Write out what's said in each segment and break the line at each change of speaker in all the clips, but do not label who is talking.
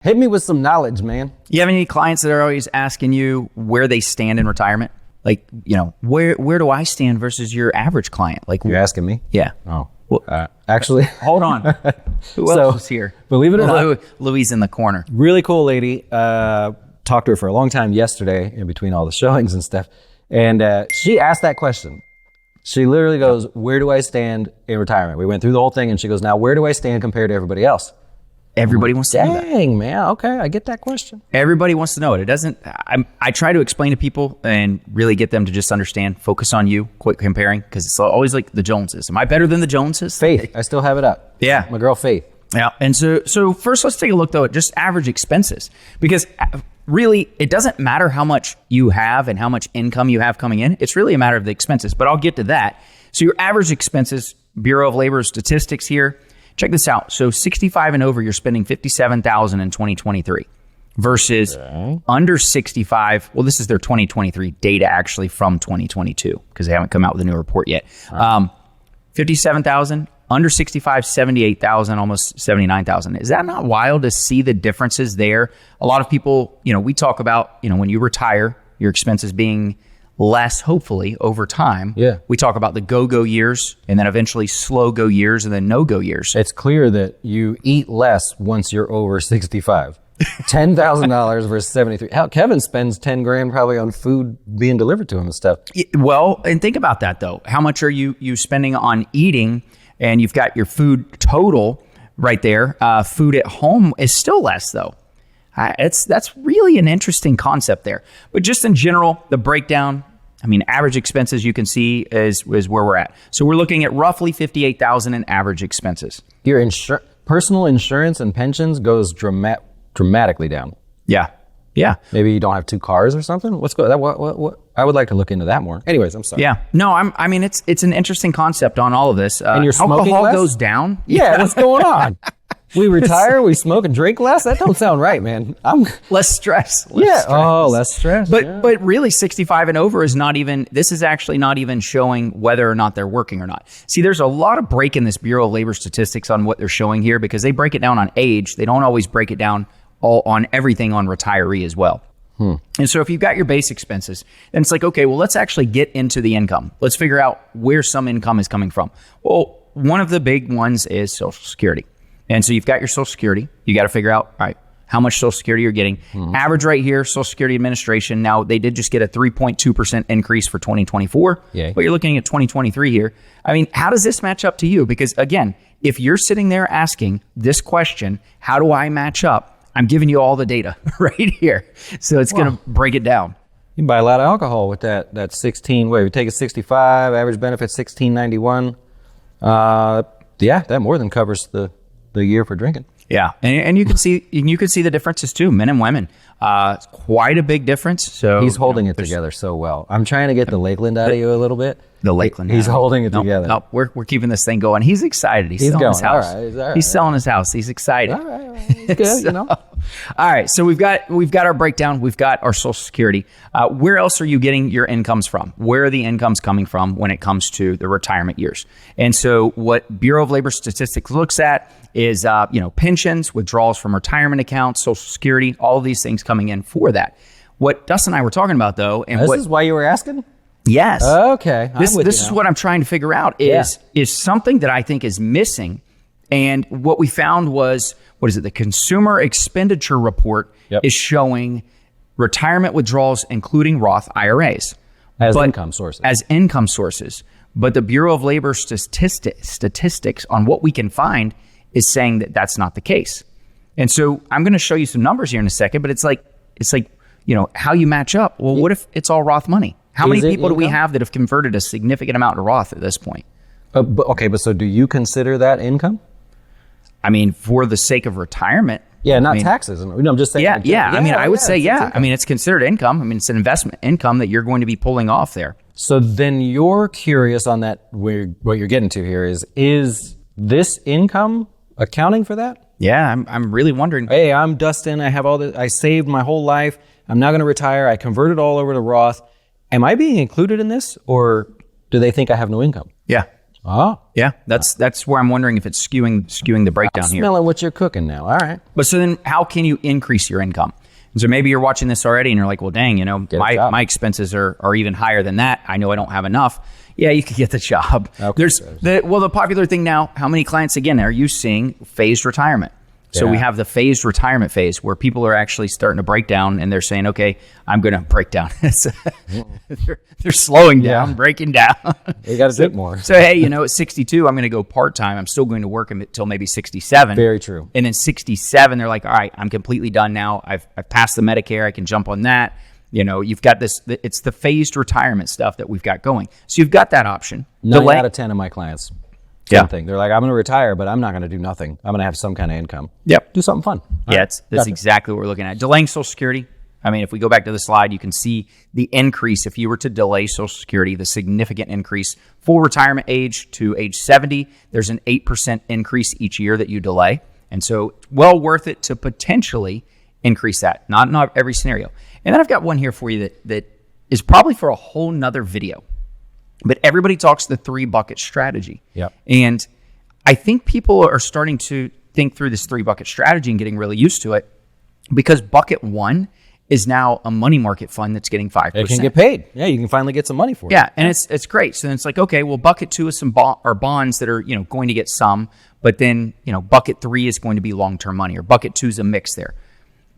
Hit me with some knowledge, man.
You have any clients that are always asking you where they stand in retirement? Like, where do I stand versus your average client? Like,
you're asking me?
Yeah.
Oh, well, actually,
hold on. Who else is here?
Believe it or not,
Louise in the corner.
Really cool lady. Talked to her for a long time yesterday in between all the showings and stuff. And she asked that question. She literally goes, where do I stand in retirement? We went through the whole thing and she goes, now where do I stand compared to everybody else?
Everybody wants to know that.
Dang, man. Okay, I get that question.
Everybody wants to know it. It doesn't. I try to explain to people and really get them to just understand. Focus on you. Quit comparing, because it's always like the Joneses. Am I better than the Joneses?
Faith. I still have it up.
Yeah,
my girl Faith.
Yeah. And so first, let's take a look though at just average expenses, because really it doesn't matter how much you have and how much income you have coming in. It's really a matter of the expenses. But I'll get to that. So your average expenses, Bureau of Labor statistics here. Check this out. So 65 and over, you're spending $57,000 in 2023 versus under 65. Well, this is their 2023 data actually from 2022 because they haven't come out with a new report yet. 57,000, under 65, 78,000, almost 79,000. Is that not wild to see the differences there? A lot of people, we talk about, when you retire, your expenses being less, hopefully, over time.
Yeah.
We talk about the go-go years and then eventually slow-go years and then no-go years.
It's clear that you eat less once you're over 65. $10,000 versus 73. Hell, Kevin spends 10 grand probably on food being delivered to him and stuff.
Well, and think about that though. How much are you spending on eating? And you've got your food total right there. Food at home is still less though. That's really an interesting concept there. But just in general, the breakdown, average expenses you can see is where we're at. So we're looking at roughly $58,000 in average expenses.
Your personal insurance and pensions goes dramatically down.
Yeah.
Maybe you don't have 2 cars or something. What? I would like to look into that more. Anyways, I'm sorry.
Yeah. No, it's an interesting concept on all of this.
And your smoking
alcohol
less?
goes down.
Yeah. What's going on? We retire, we smoke and drink less? That don't sound right, man.
Less stress.
Less stress.
But really 65 and over this is actually not even showing whether or not they're working or not. See, there's a lot of break in this Bureau of Labor statistics on what they're showing here because they break it down on age. They don't always break it down all on everything on retiree as well. And so if you've got your base expenses, then it's like, okay, well, let's actually get into the income. Let's figure out where some income is coming from. Well, one of the big ones is Social Security. And so you've got your Social Security. You got to figure out, all right, how much Social Security you're getting. Average right here, Social Security Administration. Now, they did just get a 3.2% increase for 2024.
Yay.
But you're looking at 2023 here. How does this match up to you? Because again, if you're sitting there asking this question, how do I match up? I'm giving you all the data right here. So it's going to break it down.
You can buy a lot of alcohol with that 16. We take a 65, average benefit $16.91. That more than covers the year for drinking.
Yeah, and you can see the differences too, men and women. Quite a big difference. So
he's holding it together so well. I'm trying to get the Lakeland out of you a little bit.
The Lakeland.
He's holding it together.
No, we're keeping this thing going. He's excited. He's selling his house. All right. He's selling his house. He's excited.
All right. He's good,
All right. So we've got our breakdown. We've got our Social Security. Where else are you getting your incomes from? Where are the incomes coming from when it comes to the retirement years? And so what Bureau of Labor Statistics looks at is pensions, withdrawals from retirement accounts, Social Security, all of these things coming in for that. What Dustin and I were talking about though, and
this is why you were asking?
Yes.
Okay.
This is what I'm trying to figure out is something that I think is missing. And what we found was, the Consumer Expenditure Report is showing retirement withdrawals, including Roth IRAs.
As income sources.
But the Bureau of Labor statistics on what we can find is saying that that's not the case. And so I'm going to show you some numbers here in a second, but it's like, how you match up. Well, what if it's all Roth money? How many people do we have that have converted a significant amount to Roth at this point?
But so do you consider that income?
For the sake of retirement.
Yeah, not taxes. I'm just saying.
Yeah. I would say, yeah. It's considered income. It's an investment income that you're going to be pulling off there.
So then you're curious on that, what you're getting to here is this income accounting for that?
Yeah, I'm really wondering.
Hey, I'm Dustin. I have all this. I saved my whole life. I'm not going to retire. I converted all over to Roth. Am I being included in this, or do they think I have no income?
Yeah.
Oh,
Yeah, that's where I'm wondering if it's skewing the breakdown here.
smelling what you're cooking now. All right.
But so then how can you increase your income? And so maybe you're watching this already and you're like, well, dang, my expenses are even higher than that. I know I don't have enough. Yeah, you could get the job.
Okay.
The popular thing now, how many clients, again, are you seeing phased retirement? So we have the phased retirement phase where people are actually starting to break down and they're saying, okay, I'm going to break down. they're slowing down, breaking down.
You got to do more.
So, hey, at 62, I'm going to go part-time. I'm still going to work until maybe 67.
Very true.
And then 67, they're like, all right, I'm completely done now. I've passed the Medicare. I can jump on that. You've got this, it's the phased retirement stuff that we've got going. So you've got that option.
9 out of 10 of my clients. Same thing. They're like, I'm going to retire, but I'm not going to do nothing. I'm going to have some kind of income.
Yep.
Do something fun.
That's exactly what we're looking at. Delaying Social Security. I mean, if we go back to the slide, you can see the increase. If you were to delay Social Security, the significant increase. Full retirement age to age 70, there's an 8% increase each year that you delay. And so well worth it to potentially increase that. Not every scenario. And then I've got one here for you that is probably for a whole nother video. But everybody talks the 3-bucket strategy.
Yep.
And I think people are starting to think through this 3-bucket strategy and getting really used to it because bucket 1 is now a money market fund that's getting 5%.
It can get paid. Yeah, you can finally get some money for it.
Yeah, and it's great. So then it's like, okay, well, bucket 2 is some bonds that are going to get some, but then bucket 3 is going to be long-term money, or bucket 2 is a mix there.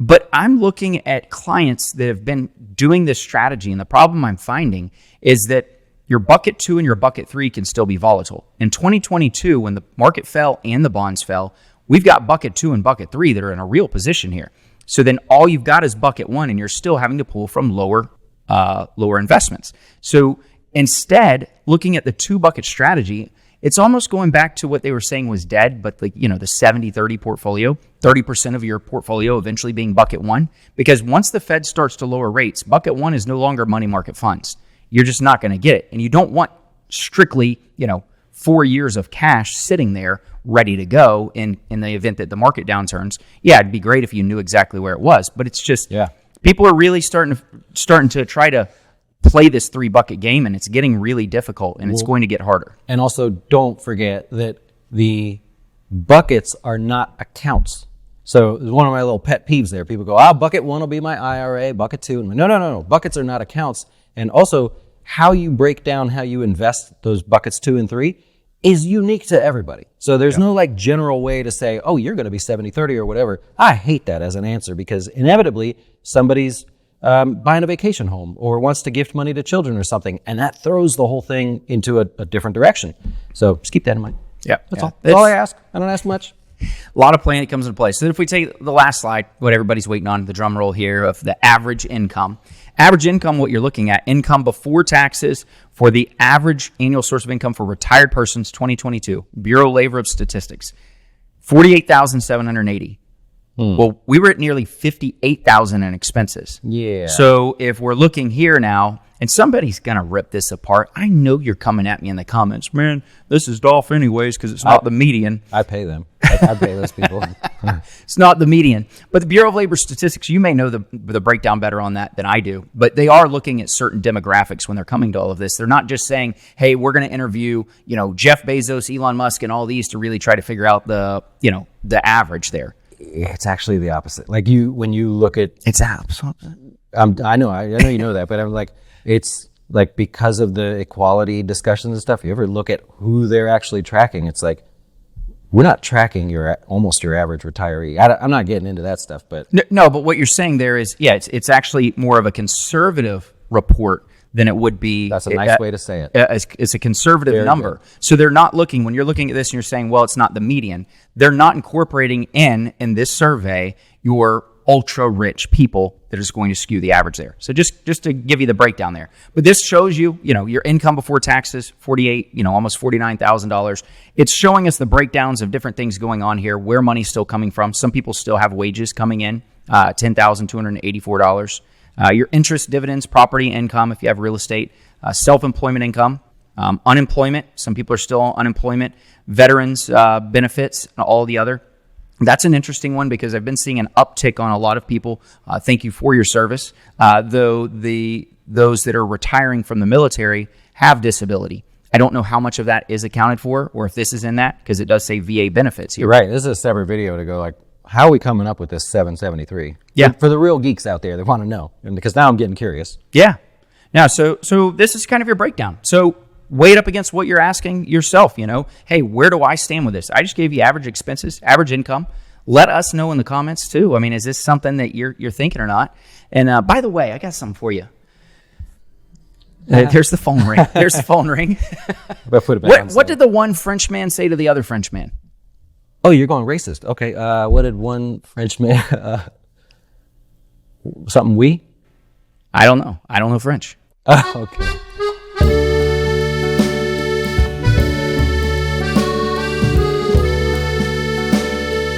But I'm looking at clients that have been doing this strategy, and the problem I'm finding is that your bucket 2 and your bucket 3 can still be volatile. In 2022, when the market fell and the bonds fell, we've got bucket 2 and bucket 3 that are in a real position here. So then all you've got is bucket 1, and you're still having to pull from lower investments. So instead, looking at the 2-bucket strategy, it's almost going back to what they were saying was dead, but the 70-30 portfolio, 30% of your portfolio eventually being bucket 1, because once the Fed starts to lower rates, bucket 1 is no longer money market funds. You're just not going to get it. And you don't want strictly, 4 years of cash sitting there ready to go in the event that the market downturns. Yeah, it'd be great if you knew exactly where it was, but it's just people are really starting to try to play this 3-bucket game, and it's getting really difficult, and it's going to get harder.
And also, don't forget that the buckets are not accounts. So it's one of my little pet peeves there. People go, bucket 1 will be my IRA, bucket 2. No. Buckets are not accounts. And also, how you break down how you invest those buckets 2 and 3 is unique to everybody. So there's no general way to say, you're going to be 70-30 or whatever. I hate that as an answer because inevitably somebody's buying a vacation home or wants to gift money to children or something, and that throws the whole thing into a different direction. So just keep that in mind.
Yeah,
That's all. That's all I ask. I don't ask much.
A lot of planning comes into play. So if we take the last slide, what everybody's waiting on, the drum roll here of the average income. Average income, what you're looking at, income before taxes for the average annual source of income for retired persons, 2022, Bureau of Labor Statistics, $48,780. Well, we were at nearly $58,000 in expenses.
Yeah.
So if we're looking here now, and somebody's going to rip this apart. I know you're coming at me in the comments. Man, this is Dolph anyways because it's not the median.
I pay them. I pay those people.
It's not the median. But the Bureau of Labor Statistics, you may know the breakdown better on that than I do. But they are looking at certain demographics when they're coming to all of this. They're not just saying, hey, we're going to interview, Jeff Bezos, Elon Musk, and all these to really try to figure out the average there.
It's actually the opposite. Like when you look at,
it's absolute.
I know you know that, but I'm like, it's like because of the equality discussions and stuff. You ever look at who they're actually tracking? It's like we're not tracking almost your average retiree. I'm not getting into that stuff, but
no. But what you're saying there is, it's actually more of a conservative report than it would be.
That's a nice way to say it.
It's a conservative
Very
number.
good.
So they're not looking, when you're looking at this and you're saying, well, it's not the median, they're not incorporating in this survey your ultra rich people that is going to skew the average there. So just to give you the breakdown there. But this shows you, your income before taxes, almost $49,000. It's showing us the breakdowns of different things going on here, where money's still coming from. Some people still have wages coming in, $10,284. Your interest, dividends, property income, if you have real estate, self-employment income, unemployment. Some people are still on unemployment, veterans benefits, and all the other. That's an interesting one because I've been seeing an uptick on a lot of people. Thank you for your service. Though those that are retiring from the military have disability. I don't know how much of that is accounted for or if this is in that because it does say VA benefits here.
You're right. This is a separate video to go like, how are we coming up with this 773?
Yeah.
For the real geeks out there that want to know. And because now I'm getting curious.
Yeah. Now, so this is kind of your breakdown. So weigh it up against what you're asking yourself, hey, where do I stand with this? I just gave you average expenses, average income. Let us know in the comments too. I mean, is this something that you're thinking or not? And by the way, I got something for you. There's the phone ring. There's the phone ring. What did the one Frenchman say to the other Frenchman?
Oh, you're going racist. Okay. What did one Frenchman? Something we?
I don't know. I don't know French.
Okay.